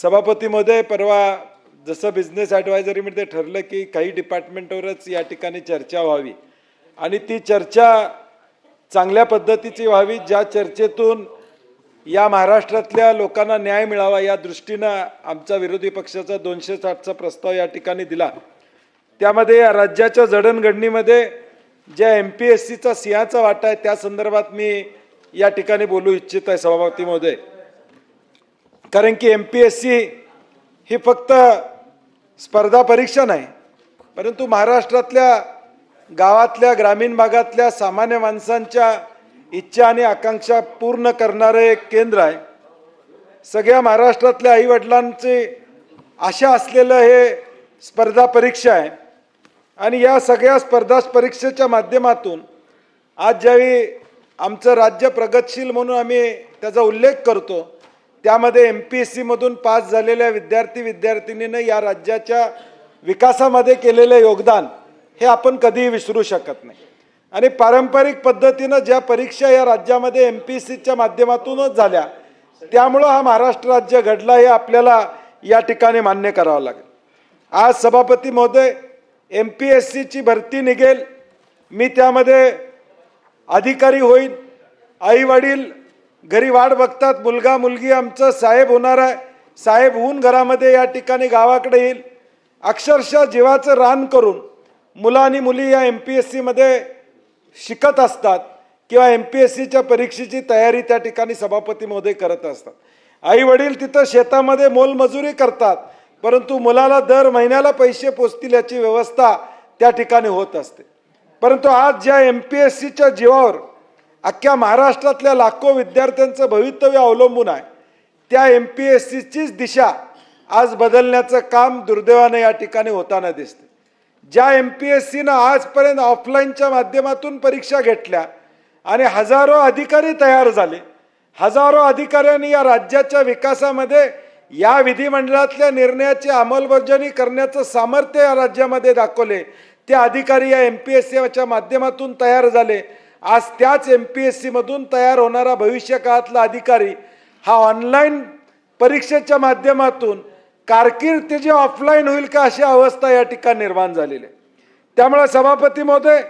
सभापती महोदय, परवा जसं बिझनेस ॲडवायझरीमध्ये ठरलं की काही डिपार्टमेंटवरच या ठिकाणी चर्चा व्हावी आणि ती चर्चा चांगल्या पद्धतीची व्हावी, ज्या चर्चेतून या महाराष्ट्रातल्या लोकांना न्याय मिळावा या दृष्टीनं आमचा विरोधी पक्षाचा 260चा प्रस्ताव या ठिकाणी दिला। त्यामध्ये या राज्याच्या जडणघडणीमध्ये ज्या MPSCचा सिंहाचा वाटा आहे त्या संदर्भात मी या ठिकाणी बोलू इच्छित आहे सभापती महोदय। कारण की MPSC ही फक्त स्पर्धा परीक्षा नाही, परंतु महाराष्ट्रातल्या गावातल्या ग्रामीण भागातल्या सामान्य माणसांच्या इच्छा आणि आकांक्षा पूर्ण करणारे एक केंद्र आहे। सगळ्या महाराष्ट्रातल्या आई वडिलांची आशा असलेलं हे स्पर्धा परीक्षा आहे आणि या सगळ्या स्पर्धा परीक्षेच्या माध्यमातून आज ज्यावेळी आमचं राज्य प्रगतशील म्हणून आम्ही त्याचा उल्लेख करतो, त्यामध्ये MPSC मधून पास झालेल्या विद्यार्थी विद्यार्थिनींना या राज्याच्या विकासामध्ये केलेले योगदान हे आपण कधीही विसरू शकत नाही। आणि पारंपरिक पद्धतीनं ज्या परीक्षा या राज्यामध्ये MPSCच्या माध्यमातूनच झाल्या, त्यामुळं हा महाराष्ट्र राज्य घडला हे आपल्याला या ठिकाणी मान्य करावं लागेल। आज सभापती महोदय, MPSCची भरती निघेल, मी त्यामध्ये अधिकारी होईल, आई वडील घरी वाट बघतात, मुलगा मुलगी आमचं साहेब होणार आहे, साहेब होऊन घरामध्ये या ठिकाणी गावाकडे येईल। अक्षरशः जीवाचं रान करून मुलं आणि मुली या MPSC मध्ये शिकत असतात किंवा MPSCच्या परीक्षेची तयारी त्या ठिकाणी सभापती महोदय करत असतात। आई वडील तिथं शेतामध्ये मोलमजुरी करतात, परंतु मुलाला दर महिन्याला पैसे पोचतील याची व्यवस्था त्या ठिकाणी होत असते। परंतु आज ज्या MPSCच्या जीवावर अख्ख्या महाराष्ट्रातल्या लाखो विद्यार्थ्यांचं भवितव्य अवलंबून आहे, त्या MPSCचीच दिशा आज बदलण्याचं काम दुर्दैवाने या ठिकाणी होताना दिसते। ज्या MPSCनं आजपर्यंत ऑफलाईनच्या माध्यमातून परीक्षा घेतल्या आणि हजारो अधिकारी तयार झाले, हजारो अधिकाऱ्यांनी या राज्याच्या विकासामध्ये या विधिमंडळातल्या निर्णयाची अंमलबजावणी करण्याचं सामर्थ्य या राज्यामध्ये दाखवले, ते अधिकारी या MPSCच्या माध्यमातून तयार झाले। आज त्याच MPSC मधून तयार होणारा भविष्य काळातला अधिकारी हा ऑनलाईन परीक्षेच्या माध्यमातून कारकीर्द त्याची ऑफलाईन होईल का अशी अवस्था या ठिकाणी निर्माण झालेली आहे। त्यामुळे सभापती महोदय,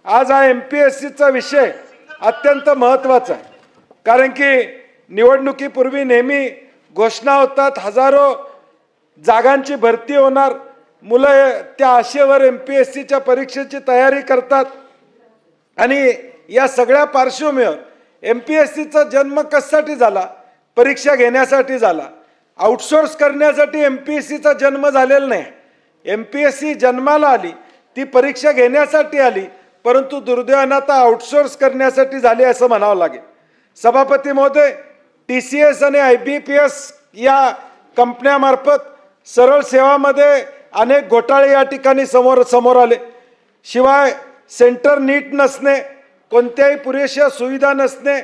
आज हा MPSCचा विषय अत्यंत महत्त्वाचा आहे, कारण की निवडणुकीपूर्वी नेहमी घोषणा होतात, हजारो जागांची भरती होणार, मुलं त्या आशेवर MPSCच्या परीक्षेची तयारी करतात आणि या सगळ्या पार्श्वभूमीवर MPSCचा जन्म कशासाठी झाला? परीक्षा घेण्यासाठी झाला, आउटसोर्स करण्यासाठी MPSCचा जन्म झालेला नाही। MPSC जन्माला आली, ती परीक्षा घेण्यासाठी आली, परंतु दुर्दैवाने आता आउटसोर्स करण्यासाठी झाली असं म्हणावं लागेल। सभापती महोदय, TCS आणि IBPS या कंपन्यामार्फत सरळ सेवामध्ये अनेक घोटाळे या ठिकाणी समोर आले। शिवाय सेंटर नीट नसणे, कोणत्याही पुरेशा सुविधा नसणे,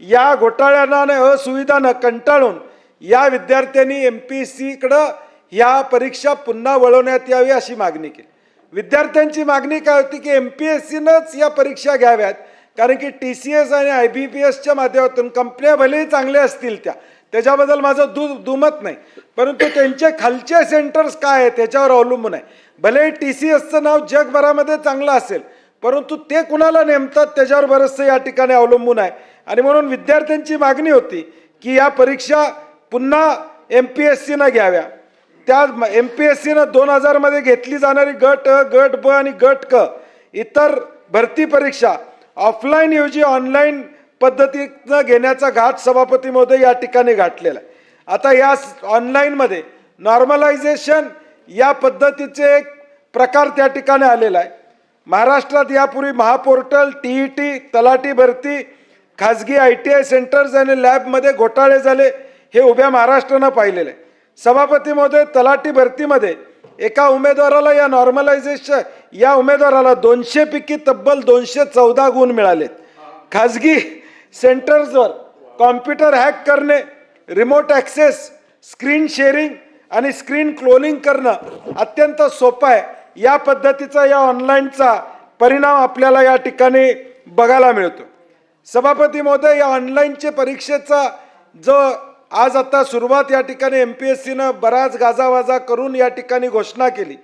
या घोटाळ्यांना आणि असुविधांना कंटाळून या विद्यार्थ्यांनी MPSCकडं या परीक्षा पुन्हा वळवण्यात यावी अशी मागणी केली। विद्यार्थ्यांची मागणी काय होती की MPSCनंच या परीक्षा घ्याव्यात, कारण की TCS आणि IBPSच्या माध्यमातून कंपन्या भलेही चांगल्या असतील त्याच्याबद्दल माझं दुमत नाही, परंतु त्यांचे खालचे सेंटर्स काय आहेत त्याच्यावर अवलंबून आहे। भलेही TCSचं नाव जगभरामध्ये चांगलं असेल, परंतु ते कुणाला नेमतात त्याच्यावर बरंचसं या ठिकाणी अवलंबून आहे। आणि म्हणून विद्यार्थ्यांची मागणी होती की या परीक्षा पुन्हा MPSCनं घ्याव्या। त्या MPSCनं 2000 मध्ये घेतली जाणारी गट अ, गट ब आणि गट क इतर भरती परीक्षा ऑफलाईन ऐवजी ऑनलाईन पद्धतीनं घेण्याचा घाट सभापती महोदय या ठिकाणी गाठलेला आहे। आता या ऑनलाईनमध्ये नॉर्मलायझेशन या पद्धतीचे एक प्रकार त्या ठिकाणी आलेला आहे। महाराष्ट्रात यापूर्वी महापोर्टल, TET, तलाठी भरती, खाजगी ITI सेंटर्स आणि लॅबमध्ये घोटाळे झाले, हे उभ्या महाराष्ट्रानं पाहिलेलं आहे। सभापती महोदय, तलाठी भरतीमध्ये एका उमेदवाराला या उमेदवाराला 200 पैकी तब्बल 214 गुण मिळालेत। खाजगी सेंटर्सवर कॉम्प्युटर हॅक करणे, रिमोट ॲक्सेस, स्क्रीन शेअरिंग आणि स्क्रीन क्लोनिंग करणं अत्यंत सोपं आहे। या पद्धतीचा या ऑनलाईनचा परिणाम आपल्याला या ठिकाणी बघायला मिळतो। सभापती महोदय, या ऑनलाईनचे परीक्षेचा जो आज आता सुरुवात या ठिकाणी MPSCनं बराच गाजावाजा करून या ठिकाणी घोषणा केली।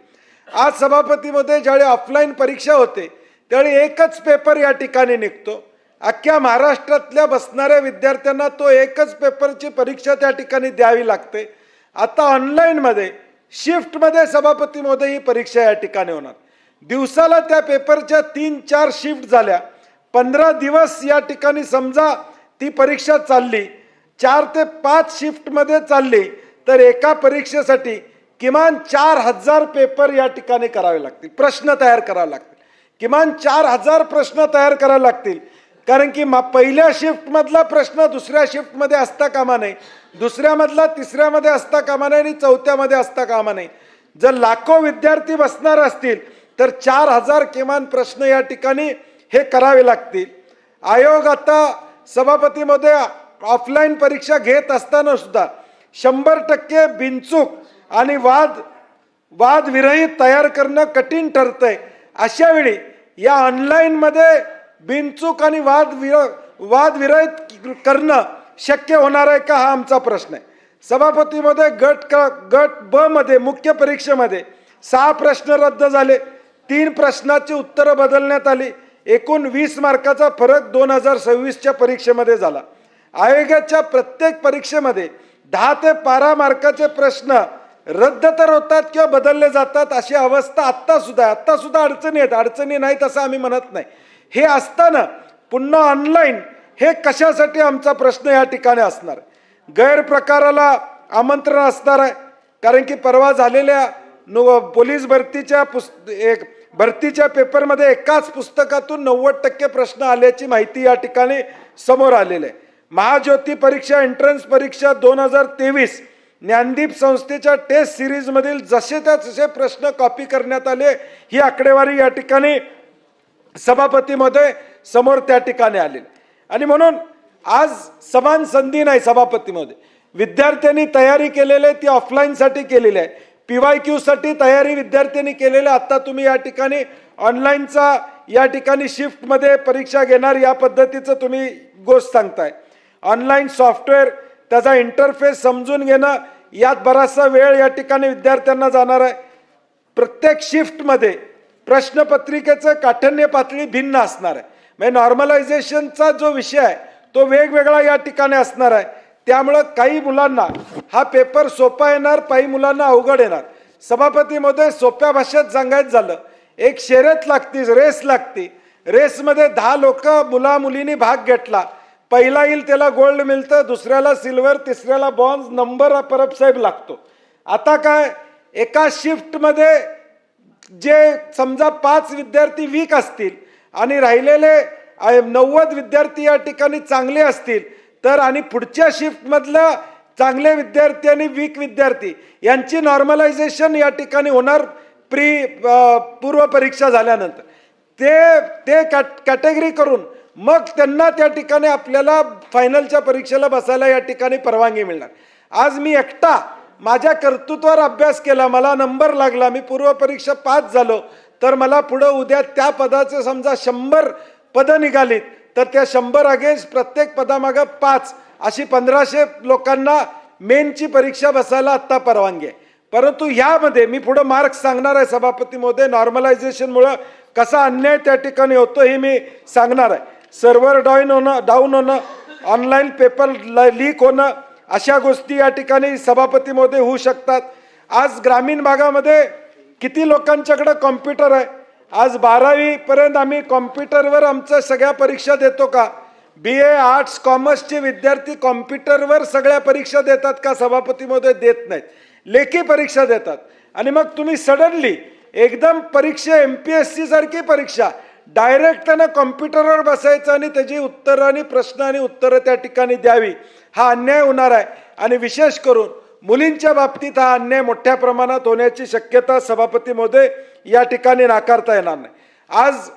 आज सभापतीमध्ये ज्यावेळी ऑफलाईन परीक्षा होते त्यावेळी एकच पेपर या ठिकाणी निघतो। अख्ख्या महाराष्ट्रातल्या बसणाऱ्या विद्यार्थ्यांना तो एकच पेपरची परीक्षा त्या ठिकाणी द्यावी लागते। आता ऑनलाईनमध्ये शिफ्टमध्ये सभापतीमध्ये ही परीक्षा या ठिकाणी होणार। दिवसाला त्या पेपरच्या 3-4 शिफ्ट झाल्या, 15 दिवस या ठिकाणी समजा ती परीक्षा चालली, 4 ते 5 शिफ्टमध्ये चालली तर एका परीक्षेसाठी किमान 4000 पेपर या ठिकाणी करावे लागतील, प्रश्न तयार करावे लागतील, किमान 4000 प्रश्न तयार करावे लागतील। कारण की पहिल्या शिफ्टमधला प्रश्न दुसऱ्या शिफ्टमध्ये असता कामा नये, दुसऱ्यामधला तिसऱ्यामध्ये असता कामा नये आणि चौथ्यामध्ये असता कामा नये। जर लाखो विद्यार्थी बसणार असतील तर 4000 किमान प्रश्न या ठिकाणी हे करावे लागतील। आयोग आता सभापतीमध्ये ऑफलाईन परीक्षा घेत असताना सुद्धा 100% बिनचूक आणि वादविरहित तयार करणं कठीण ठरतंय। अशा वेळी या ऑनलाईनमध्ये बिनचूक आणि वादविरहित करणं शक्य होणार आहे का, हा आमचा प्रश्न आहे। सभापतीमध्ये गट ब मध्ये मुख्य परीक्षेमध्ये 6 प्रश्न रद्द झाले, 3 प्रश्नाची उत्तरं बदलण्यात आली, एकूण 20 मार्काचा फरक 2026च्या परीक्षेमध्ये झाला। आयोगाच्या प्रत्येक परीक्षेमध्ये 10 ते 12 मार्काचे प्रश्न रद्द तर होतात किंवा बदलले जातात, अशी अवस्था आत्ता सुद्धा अडचणी आहेत। अडचणी नाहीत असं आम्ही म्हणत नाही। हे असताना पुन्हा ऑनलाईन हे कशासाठी, आमचा प्रश्न या ठिकाणी असणार। गैरप्रकाराला आमंत्रण असणार आहे, कारण की परवा झालेल्या पोलीस भरतीच्या पेपरमध्ये एकाच पुस्तकातून 90% प्रश्न आल्याची माहिती या ठिकाणी समोर आलेली आहे। महाज्योती परीक्षा, एंट्रन्स परीक्षा 2023 ज्ञानदीप संस्थेच्या टेस्ट सिरीज मधील जसे तसे प्रश्न कॉपी करण्यात आले, ही आकडेवारी या ठिकाणी सभापतीमध्ये समोर त्या ठिकाणी आले। आणि म्हणून आज समान संधी नाही सभापतीमध्ये। विद्यार्थ्यांनी तयारी केलेली ती ऑफलाईन साठी केलेली आहे, PYQ साठी तयारी विद्यार्थ्यांनी केलेली, आता तुम्ही या ठिकाणी ऑनलाईनचा या ठिकाणी शिफ्ट मध्ये परीक्षा घेणार या पद्धतीचं तुम्ही गोष्ट सांगताय। ऑनलाईन सॉफ्टवेअर त्याचा इंटरफेस समजून घेणं यात बराचसा वेळ या ठिकाणी विद्यार्थ्यांना जाणार आहे। प्रत्येक शिफ्टमध्ये प्रश्नपत्रिकेचं काठिण्य पातळी भिन्न असणार आहे, म्हणजे नॉर्मलायझेशनचा जो विषय आहे तो वेगवेगळा या ठिकाणी असणार आहे। त्यामुळे काही मुलांना हा पेपर सोपा येणार, काही मुलांना अवघड येणार। सभापतीमध्ये सोप्या भाषेत सांगायचं झालं, एक शर्यत लागती, रेस लागती, रेसमध्ये 10 लोक मुला मुलींनी भाग घेतला, पहिला येईल त्याला गोल्ड मिळतं, दुसऱ्याला सिल्वर, तिसऱ्याला ब्रॉन्झ, नंबर परबसाहेब लागतो। आता काय, एका शिफ्टमध्ये जे समजा 5 विद्यार्थी वीक असतील आणि राहिलेले 90 विद्यार्थी या ठिकाणी चांगले असतील तर, आणि पुढच्या शिफ्ट मधलं चांगले विद्यार्थी आणि वीक विद्यार्थी यांची नॉर्मलायझेशन या ठिकाणी होणार पूर्व परीक्षा झाल्यानंतर। ते कॅटेगरी करून मग त्यांना त्या ठिकाणी आपल्याला फायनलच्या परीक्षेला बसायला या ठिकाणी परवानगी मिळणार। आज मी एकटा माझ्या कर्तृत्वावर अभ्यास केला, मला नंबर लागला, मी पूर्व परीक्षा पास झालो, तर मला पुढे उद्या त्या पदाचे समजा 100 पदं निघालीत तर त्या 100 अगेन्स्ट प्रत्येक पदामागे 5 अशी 1500 लोकांना मेनची परीक्षा बसायला आता परवानगी आहे। परंतु यामध्ये मी पुढे मार्क्स सांगणार आहे सभापती महोदय, नॉर्मलायझेशनमुळे कसा अन्याय त्या ठिकाणी होतो हे मी सांगणार आहे। सर्व्हर डाऊन होणं, ऑनलाईन पेपर लीक होणं, अशा गोष्टी या ठिकाणी सभापती महोदय होऊ शकतात। आज ग्रामीण भागामध्ये किती लोकांच्याकडे कॉम्प्युटर आहे? आज 12वी पर्यंत आम्ही कॉम्प्युटरवर आमच्या सगळ्या परीक्षा देतो का? BA आर्ट्स कॉमर्सचे विद्यार्थी कॉम्प्युटरवर सगळ्या परीक्षा देतात का? सभापती महोदय देत नाहीत, लेखी परीक्षा देतात। आणि मग तुम्ही सडनली एकदम परीक्षा MPSC सारखी परीक्षा डायरेक्ट त्यांना कॉम्प्युटरवर बसायचं आणि त्याची उत्तरं आणि प्रश्न आणि उत्तरं त्या ठिकाणी द्यावी, हा अन्याय होणार आहे। आणि विशेष करून मुलींच्या बाबतीत हा अन्याय मोठ्या प्रमाणात होण्याची शक्यता सभापती महोदय या ठिकाणी नाकारता येणार नाही। आज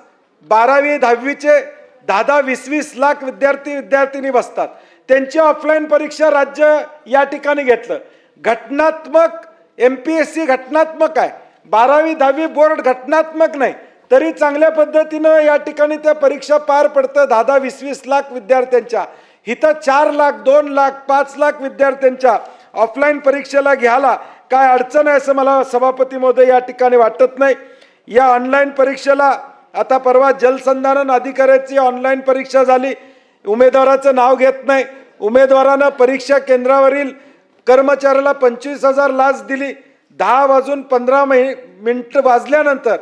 12वी 10वीचे 10-20 लाख विद्यार्थी बसतात, त्यांची ऑफलाईन परीक्षा राज्य या ठिकाणी घेतलं। घटनात्मक MPSC घटनात्मक आहे, 12वी 10वी बोर्ड घटनात्मक नाही, तरी चांगल्या पद्धतीनं या ठिकाणी त्या परीक्षा पार पडतं 10-20 लाख विद्यार्थ्यांच्या। इथं 4 लाख 2 लाख 5 लाख विद्यार्थ्यांच्या ऑफलाईन परीक्षेला घ्यायला काय अडचण आहे असं मला सभापती महोदय या ठिकाणी वाटत नाही. या ऑनलाईन परीक्षेला आता परवा जलसंधारण अधिकाऱ्याची ऑनलाईन परीक्षा झाली. उमेदवाराचं नाव घेत नाही. उमेदवारानं परीक्षा केंद्रावरील कर्मचाऱ्याला 25,000 लाच दिली. 10 वाजून 15 मिनिटं वाजल्यानंतर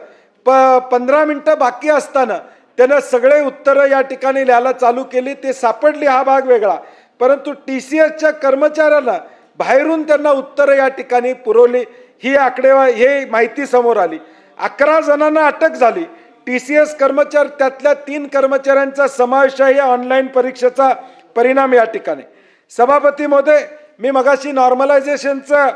15 मिनिटं बाकी असताना त्यानं सगळे उत्तरं या ठिकाणी लिहायला चालू केली. ते सापडली हा भाग वेगळा, परंतु TCSच्या कर्मचाऱ्याला बाहेरून त्यांना उत्तरं या ठिकाणी पुरवली. ही आकडेवारी ही माहिती समोर आली. 11 जणांना अटक झाली. TCS कर्मचारी त्यातल्या 3 कर्मचाऱ्यांचा समावेश आहे या ऑनलाईन परीक्षेचा परिणाम या ठिकाणी. सभापती महोदय, मी मगाशी नॉर्मलायझेशनचं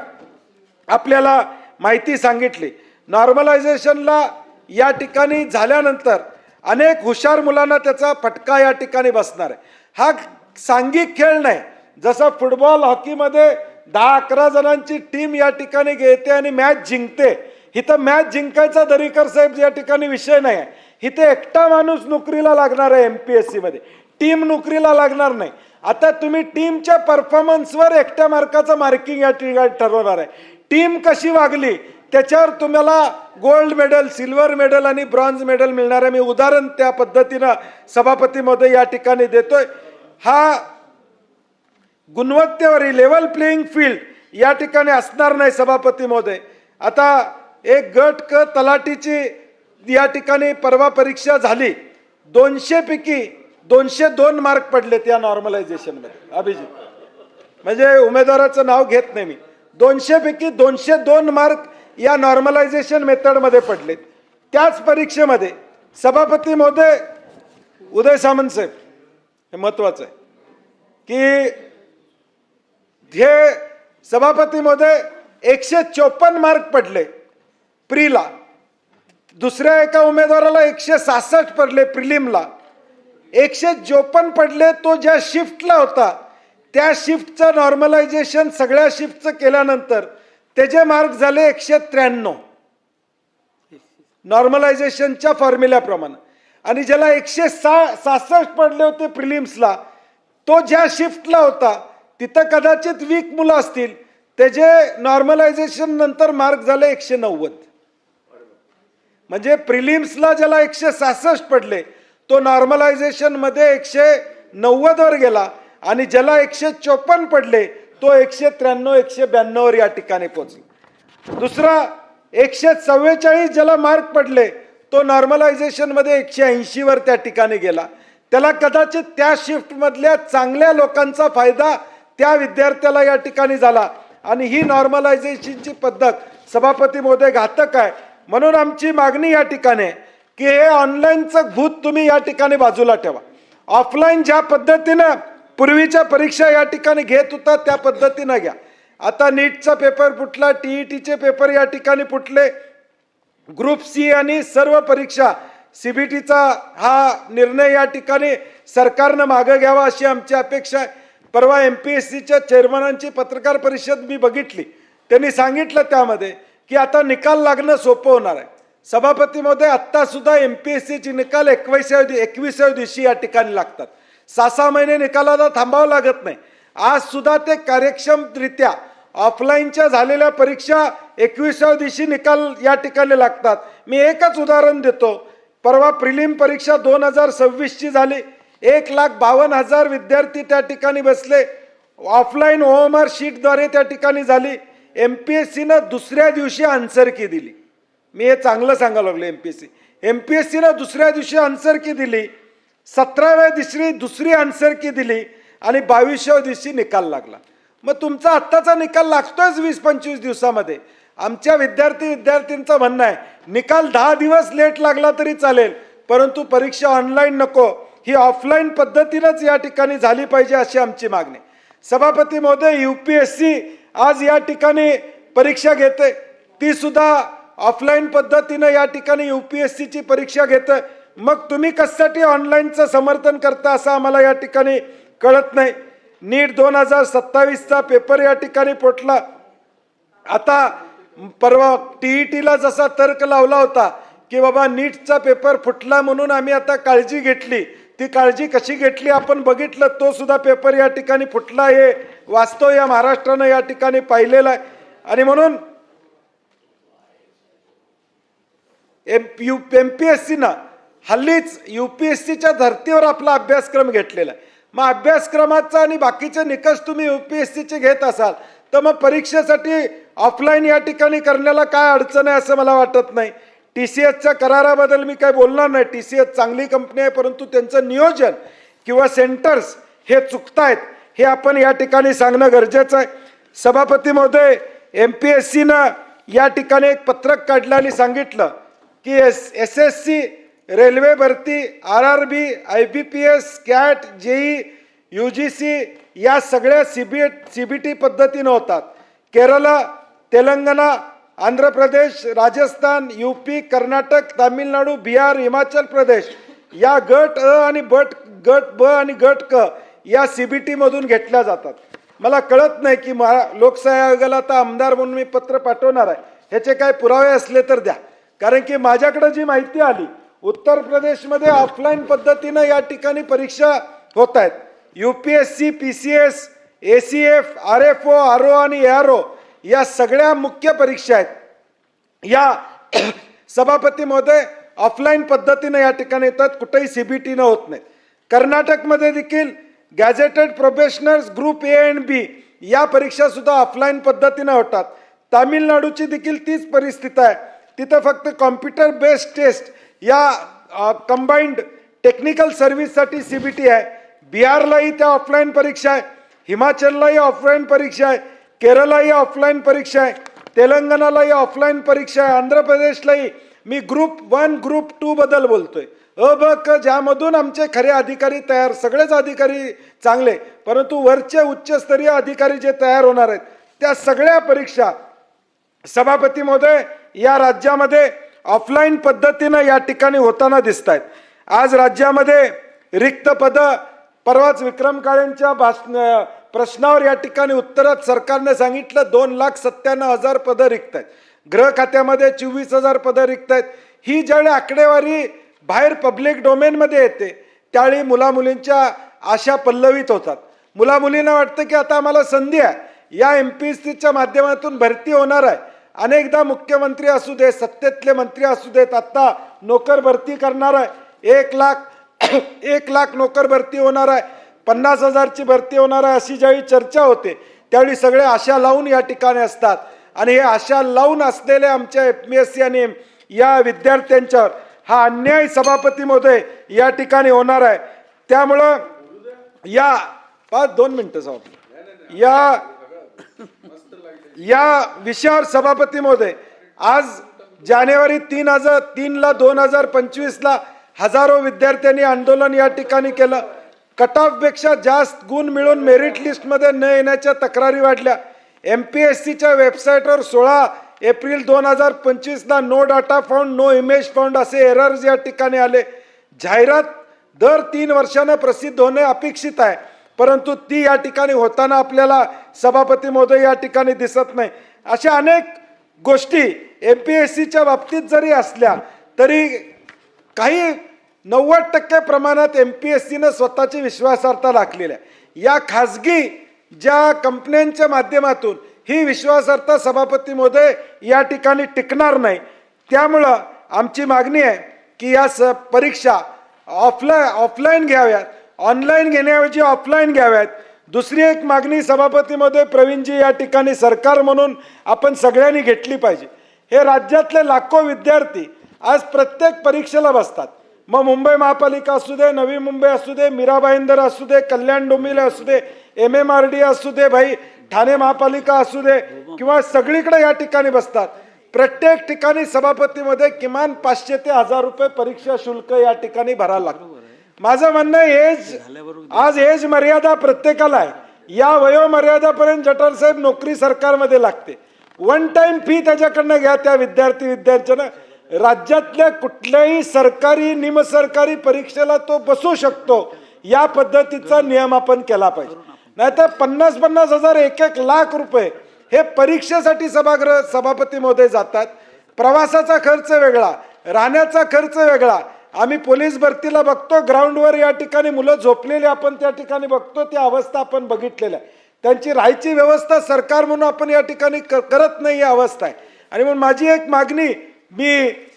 आपल्याला माहिती सांगितली. नॉर्मलायझेशनला या ठिकाणी झाल्यानंतर अनेक हुशार मुलांना त्याचा फटका या ठिकाणी बसणार आहे. हा सांघिक खेळ नाही. जसं फुटबॉल हॉकीमध्ये 10-11 जणांची टीम या ठिकाणी घेते आणि मॅच जिंकते, इथं मॅच जिंकायचा दरेकर साहेब या ठिकाणी विषय नाही आहे. इथे एकटा माणूस नोकरीला लागणार आहे. MPSC मध्ये टीम नोकरीला लागणार नाही. आता तुम्ही टीमच्या परफॉर्मन्सवर एकट्या मार्काचं मार्किंग या ठिकाणी ठरवणार आहे. टीम कशी वागली त्याच्यावर तुम्हाला गोल्ड मेडल, सिल्वर मेडल आणि ब्रॉन्झ मेडल मिळणार आहे. मी उदाहरण त्या पद्धतीनं सभापती महोदय या ठिकाणी देतोय. हा गुणवत्तेवरील लेवल प्लेइंग फील्ड या ठिकाणी असणार नाही सभापती महोदय. आता एक गट क तलाठीची या ठिकाणी परवा परीक्षा झाली. 200 पैकी 202 मार्क पडले त्या नॉर्मलायझेशन मध्ये. अभिजित, म्हणजे उमेदवाराचं नाव घेत नाही मी, 200 पैकी 202 मार्क या नॉर्मलायझेशन मेथड मध्ये पडले. त्याच परीक्षेमध्ये सभापती महोदय उदय सामंत साहेब, हे महत्वाचं आहे की हे सभापती महोदय 154 मार्क पडले प्रीला. दुसऱ्या एका उमेदवाराला 166 पडले प्रिलिमला. 154 पडले. तो ज्या शिफ्टला होता त्या शिफ्टचं नॉर्मलायझेशन सगळ्या शिफ्टचं केल्यानंतर त्याचे मार्क झाले 193 नॉर्मलायझेशनच्या फॉर्म्युल्याप्रमाणे. आणि ज्याला 166 पडले होते प्रिलिम्सला, तो ज्या शिफ्टला होता तिथं कदाचित वीक मुलं असतील, त्याचे नॉर्मलायझेशन नंतर मार्क झाले 190. म्हणजे प्रिलिम्सला ज्याला 166 पडले तो नॉर्मलायझेशन मध्ये 190 वर गेला, आणि ज्याला 154 पडले तो 193 192 वर या ठिकाणी पोहोचला. दुसरा 144 ज्याला मार्क पडले तो नॉर्मलायझेशन मध्ये 180 वर त्या ठिकाणी गेला. त्याला कदाचित त्या शिफ्ट मधल्या चांगल्या लोकांचा फायदा त्या विद्यार्थ्याला या ठिकाणी झाला. आणि ही नॉर्मलायझेशनची पद्धत सभापती महोदय घातक आहे. म्हणून आमची मागणी या ठिकाणी आहे की हे ऑनलाईनचं भूत तुम्ही या ठिकाणी बाजूला ठेवा. ऑफलाईन ज्या पद्धतीनं पूर्वीच्या परीक्षा या ठिकाणी घेत होता त्या पद्धतीनं घ्या. आता नीटचा पेपर फुटला, TETचे पेपर या ठिकाणी फुटले, ग्रुप C आणि सर्व परीक्षा CBTचा हा निर्णय या ठिकाणी सरकारनं मागं घ्यावा अशी आमची अपेक्षा आहे. परवा MPSCच्या चेअरमनांची पत्रकार परिषद मी बघितली. त्यांनी सांगितलं त्यामध्ये की आता निकाल लागणं सोपं होणार आहे. सभापती महोदय, आत्ता सुद्धा MPSCचे निकाल 21व्या दिवशी या ठिकाणी लागतात. 6-6 महिने निकालाला थांबावं लागत नाही. आज सुद्धा ते कार्यक्षमरित्या ऑफलाईनच्या झालेल्या परीक्षा 21व्या दिवशी निकाल या ठिकाणी लागतात. मी एकच उदाहरण देतो. परवा प्रिलिम परीक्षा 2026ची झाली. 1,52,000 विद्यार्थी त्या ठिकाणी बसले. ऑफलाईन OMR शीटद्वारे त्या ठिकाणी झाली. MPSCनं दुसऱ्या दिवशी आन्सर की दिली. मी हे चांगलं सांगायला लागलो. MPSCनं दुसऱ्या दिवशी आन्सर की दिली, 17व्या दिवशी दुसरी आन्सर की दिली आणि 22व्या दिवशी निकाल लागला. मग तुमचा आत्ताचा निकाल लागतोयच 20-25 दिवसामध्ये. आमच्या विद्यार्थ्यांचं म्हणणं आहे निकाल 10 दिवस लेट लागला तरी चालेल, परंतु परीक्षा ऑनलाईन नको, ही ऑफलाईन पद्धतीनंच या ठिकाणी झाली पाहिजे अशी आमची मागणी. सभापती महोदय, UPSC आज या ठिकाणी परीक्षा घेते, ती सुद्धा ऑफलाईन पद्धतीनं या ठिकाणी UPSCची परीक्षा घेते. मग तुम्ही कशासाठी ऑनलाईनचं समर्थन करता असं आम्हाला या ठिकाणी कळत नाही. नीट 2027चा पेपर या ठिकाणी फुटला. आता परवा TETला जसा तर्क लावला होता की बाबा नीटचा पेपर फुटला म्हणून आम्ही आता काळजी घेतली, ती काळजी कशी घेतली आपण बघितलं. तो सुद्धा पेपर या ठिकाणी फुटला, हे वास्तव या महाराष्ट्रानं या ठिकाणी पाहिलेलं आहे. आणि म्हणून MPSCनं हल्लीच UPSCच्या धर्तीवर आपला अभ्यासक्रम घेतलेला आहे. मग अभ्यासक्रमाचा आणि बाकीचे निकष तुम्ही UPSCचे घेत असाल तर मग परीक्षेसाठी ऑफलाईन या ठिकाणी करण्याला काय अडचण आहे असं मला वाटत नाही. TCSच्या कराराबद्दल मी काय बोलणार नाही. TCS चांगली कंपनी आहे, परंतु त्यांचं नियोजन किंवा सेंटर्स हे चुकतायत हे आपण या ठिकाणी सांगणं गरजेचं आहे. सभापती महोदय, MPSCनं या ठिकाणी एक पत्रक काढलं आणि सांगितलं की SSC, रेल्वे भरती, RRB, IBPS, CAT, JEE, UGC या सगळ्या CBT पद्धतीनं होतात. केरळ, तेलंगणा, आंध्र प्रदेश, राजस्थान, UP, कर्नाटक, तामिळनाडू, बिहार, हिमाचल प्रदेश या गट अ आणि गट ब आणि गट क या CBT मधून घेतल्या जातात. मला कळत नाही की लोकशाही आयोगाला आता आमदार म्हणून मी पत्र पाठवणार आहे, ह्याचे काय पुरावे असले तर द्या. कारण की माझ्याकडे जी माहिती आली, उत्तर प्रदेशमध्ये ऑफलाईन पद्धतीनं या ठिकाणी परीक्षा होत आहेत. UPSC, PCS, ACF, RFO, RO आणि ARO या सगळ्या मुख्य परीक्षा आहेत. या सभापती महोदय ऑफलाईन पद्धतीनं या ठिकाणी येतात, कुठेही CBT न होत नाही. कर्नाटकमध्ये देखील गॅझेटेड प्रोफेशनल्स ग्रुप A आणि B या परीक्षा सुद्धा ऑफलाईन पद्धतीनं होतात. तामिळनाडूची देखील तीच परिस्थिती आहे. तिथं फक्त कॉम्प्युटर बेस्ड टेस्ट या कंबाईंड टेक्निकल सर्व्हिससाठी CBT आहे. बिहारलाही त्या ऑफलाईन परीक्षा आहे, हिमाचललाही ऑफलाईन परीक्षा आहे, केरळलाही ऑफलाईन परीक्षा आहे, तेलंगणालाही ऑफलाईन परीक्षा आहे, आंध्र प्रदेशलाही. मी ग्रुप 1 ग्रुप 2 बद्दल बोलतोय. अ ब क ज्यामधून आमचे खरे अधिकारी तयार, सगळेच अधिकारी चांगले, परंतु वरचे उच्चस्तरीय अधिकारी जे तयार होणार आहेत त्या सगळ्या परीक्षा सभापती महोदय या राज्यामध्ये ऑफलाईन पद्धतीनं या ठिकाणी होताना दिसत आहेत. आज राज्यामध्ये रिक्त पद, परवाच विक्रम काळेंच्या प्रश्नावर या ठिकाणी उत्तरात सरकारने सांगितलं 2,97,000 पदं रिक्त आहेत. गृह खात्यामध्ये 24,000 पदं रिक्त आहेत. ही ज्यावेळी आकडेवारी बाहेर पब्लिक डोमेनमध्ये येते त्यावेळी मुलामुलींच्या आशा पल्लवित होतात. मुलामुलींना वाटतं की आता आम्हाला संधी आहे, या MPSCच्या माध्यमातून भरती होणार आहे. अनेकदा मुख्यमंत्री असू दे, सत्तेतले मंत्री असू देत, आता नोकर भरती करणार आहे. 1 लाख नोकर भरती होणार आहे, 50,000ची भरती होणार आहे, अशी ज्यावेळी चर्चा होते त्यावेळी सगळे आशा लावून या ठिकाणी असतात. आणि हे आशा लावून असलेले आमच्या MPSC आणि या विद्यार्थ्यांच्यावर हा अन्याय सभापती महोदय या ठिकाणी होणार आहे. त्यामुळं या 2 मिनिटं या विषयावर सभापती महोदय आज जानेवारी 3 2025 हजारो विद्यार्थ्यांनी आंदोलन या ठिकाणी केलं. कट ऑफ पेक्षा जास्त गुण मिळून मेरिट लिस्ट मध्ये न येण्याच्या तक्रारी वाढल्या. MPSCच्या वेबसाईटवर 16 April 2025 no data found, no image found असे एरर्स या ठिकाणी आले. जाहिरात दर 3 वर्षांना प्रसिद्ध होणे अपेक्षित आहे, परंतु ती या ठिकाणी होताना आपल्याला सभापती महोदय या ठिकाणी दिसत नाही. अशा अनेक गोष्टी MPSCच्या बाबतीत जरी असल्या तरी काही 90% प्रमाणात MPSCनं स्वतःची विश्वासार्हता राखलेली आहे. या खासगी ज्या कंपन्यांच्या माध्यमातून ही विश्वासार्हता सभापती महोदय या ठिकाणी टिकणार नाही. त्यामुळं आमची मागणी आहे की या परीक्षा ऑफलाईन घ्याव्यात, ऑनलाईन घेण्याऐवजी ऑफलाईन घ्याव्यात. दुसरी एक मागणी सभापती महोदय प्रवीणजी या ठिकाणी सरकार म्हणून आपण सगळ्यांनी घेतली पाहिजे. हे राज्यातले लाखो विद्यार्थी आज प्रत्येक परीक्षेला बसतात. मग मुंबई महापालिका असू दे, नवी मुंबई असू दे, मीरा भाईंदर असू दे, कल्याण डोंबिवली असू दे, MMRD असू दे, भाई ठाणे महापालिका असू दे, किंवा सगळीकडे या ठिकाणी बसतात. प्रत्येक ठिकाणी सभापतीमध्ये किमान 500 ते 1000 रुपये परीक्षा शुल्क या ठिकाणी भरायला लागतं. माझं म्हणणं आज एज मर्यादा प्रत्येकाला आहे. या वयोमर्यादापर्यंत जठार साहेब नोकरी सरकारमध्ये लागते. 1 टाइम फी त्याच्याकडनं घ्या त्या विद्यार्थ्यांना. राज्यातल्या कुठल्याही सरकारी निमसरकारी परीक्षेला तो बसू शकतो, या पद्धतीचा नियम आपण केला पाहिजे. नाहीतर 50-50 हजार 1-1 लाख रुपये हे परीक्षेसाठी सभापती महोदय जातात. प्रवासाचा खर्च वेगळा, राहण्याचा खर्च वेगळा, आम्ही पोलीस भरतीला बघतो, ग्राउंडवर या ठिकाणी मुलं झोपलेली आपण त्या ठिकाणी बघतो, ती अवस्था आपण बघितलेल्या आहे. त्यांची राहायची व्यवस्था सरकार म्हणून आपण या ठिकाणी करत नाही, ही अवस्था आहे. आणि म्हणून माझी एक मागणी, मी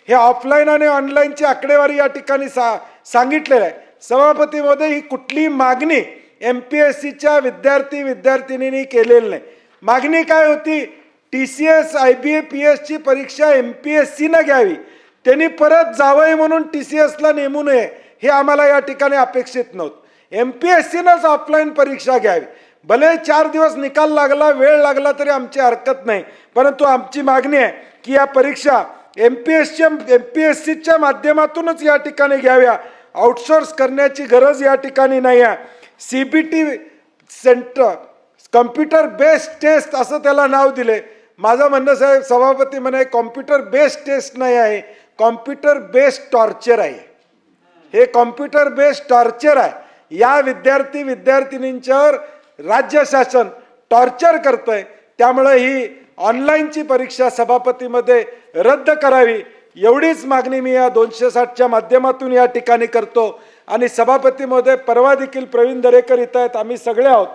हे ऑफलाईन आणि ऑनलाईनची आकडेवारी या ठिकाणी सांगितलेलं आहे. सभापती महोदय, ही कुठली मागणी MPSCच्या विद्यार्थिनींनी केलेली नाही. मागणी काय होती? TCS IBA-PS ची परीक्षा MPSCनं घ्यावी, त्यांनी परत जावं म्हणून TCSला नेमू नये, हे आम्हाला या ठिकाणी अपेक्षित नव्हतं. MPSCनंच ऑफलाईन परीक्षा घ्यावी. भले 4 दिवस निकाल लागला, वेळ लागला तरी आमची हरकत नाही, परंतु आमची मागणी आहे की या परीक्षा MPSCच्या माध्यमातूनच या ठिकाणी घ्याव्या. आउटसोर्स करण्याची गरज या ठिकाणी नाही आहे. CBT centre, computer based test असं त्याला नाव दिले. माझं म्हणणं साहेब, सभापती म्हणे कॉम्प्युटर बेस्ड टेस्ट नाही आहे, कॉम्प्युटर बेस्ड टॉर्चर आहे. हे कॉम्प्युटर बेस्ड टॉर्चर आहे. या विद्यार्थिनींच्यावर राज्य शासन टॉर्चर करतंय. त्यामुळे ही ऑनलाईनची परीक्षा सभापतीमध्ये रद्द करावी, एवढीच मागणी मी या 260च्या माध्यमातून या ठिकाणी करतो. आणि सभापती महोदय, परवा देखील प्रवीण दरेकर इथं आहेत, आम्ही सगळे आहोत.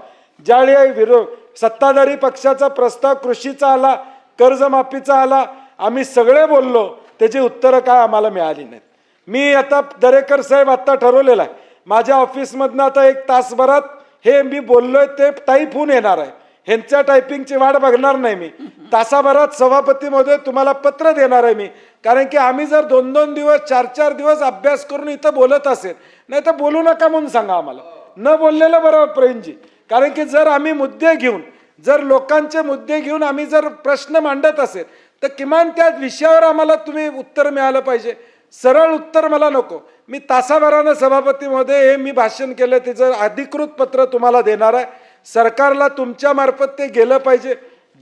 ज्यावेळी सत्ताधारी पक्षाचा प्रस्ताव कृषीचा आला, कर्जमाफीचा आला, आम्ही सगळे बोललो, त्याची उत्तरं काय आम्हाला मिळाली नाहीत. मी आता दरेकर साहेब आत्ता ठरवलेलं आहे, माझ्या ऑफिसमधनं आता 1 तासभरात हे मी बोललोय ते टाईप होऊन येणार आहे. ह्यांच्या टायपिंगची वाट बघणार नाही मी. तासाभरात सभापती महोदय तुम्हाला पत्र देणार आहे मी. कारण की आम्ही जर 2-2 दिवस 4-4 दिवस अभ्यास करून इथं बोलत असेल, नाही तर बोलू नका म्हणून सांगा आम्हाला. न बोललेलं बरोबर प्रवीणजी. कारण की जर आम्ही मुद्दे घेऊन, जर लोकांचे मुद्दे घेऊन आम्ही जर प्रश्न मांडत असेल, तर किमान त्या विषयावर आम्हाला तुम्ही उत्तर मिळालं पाहिजे. सरळ उत्तर मला नको. मी तासाभरानं सभापती महोदय हे मी भाषण केलं त्याचं अधिकृत पत्र तुम्हाला देणार आहे. सरकारला तुमच्या मार्फत ते गेलं पाहिजे.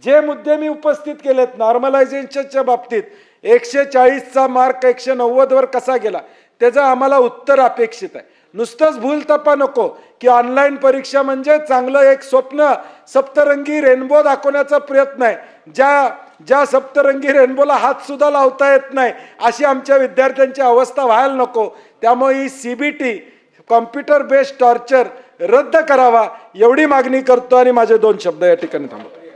जे मुद्दे मी उपस्थित केलेत नॉर्मलायझेशनच्या बाबतीत, 140चा मार्क 190 वर कसा गेला, त्याचं आम्हाला उत्तर अपेक्षित आहे. नुसतंच भूलथापा नको की ऑनलाईन परीक्षा म्हणजे चांगलं एक स्वप्न, सप्तरंगी रेनबो दाखवण्याचा प्रयत्न आहे. ज्या सप्तरंगी रेनबोला हात सुद्धा लावता येत नाही, अशी आमच्या विद्यार्थ्यांची अवस्था व्हायला नको. त्यामुळे ही CBT कॉम्प्युटर बेस्ड टॉर्चर रद्द करावा, एवढी मागणी करतो आणि माझे 2 शब्द या ठिकाणी थांबवतो.